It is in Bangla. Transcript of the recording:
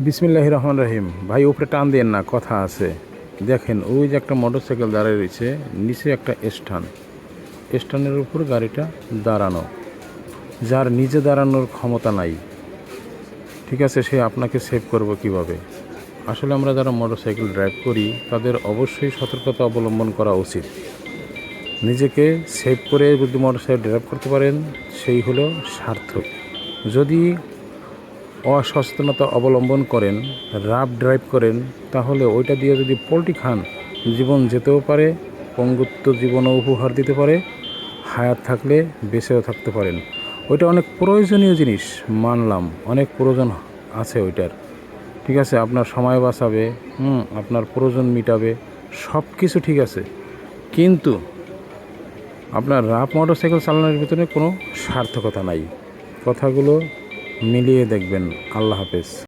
বিসমিল্লাহির রহমানির রহিম। ভাই উপরে টান দিয়েন না, কথা আছে। দেখেন ওই যে একটা মোটরসাইকেল দাঁড়িয়ে রয়েছে, নিচে একটা স্ট্যান্ডের উপর গাড়িটা দাঁড়ানো। যার নিজে দাঁড়ানোর ক্ষমতা নাই, ঠিক আছে, সে আপনাকে সেভ করবে কিভাবে? আসলে আমরা যারা মোটরসাইকেল ড্রাইভ করি তাদের অবশ্যই সতর্কতা অবলম্বন করা উচিত। নিজেকে সেভ করে যদি মোটরসাইকেল ড্রাইভ করতে পারেন সেই হলো সার্থক। যদি অসচেতনতা অবলম্বন করেন, রাফ ড্রাইভ করেন, তাহলে ওইটা দিয়ে যদি পোল্টি খান, জীবন যেতেও পারে, পঙ্গুত্ব জীবনও উপহার দিতে পারে, হায়াত থাকলে বেঁচেও থাকতে পারেন। ওইটা অনেক প্রয়োজনীয় জিনিস, মানলাম, অনেক প্রয়োজন আছে ওইটার, ঠিক আছে, আপনার সময় বাঁচাবে, আপনার প্রয়োজন মিটাবে, সব কিছু ঠিক আছে। কিন্তু আপনার রাফ মোটরসাইকেল চালানোর ভিতরে কোনো সার্থকতা নাই। কথাগুলো মিলিয়ে দেখবেন। আল্লাহ হাফেজ।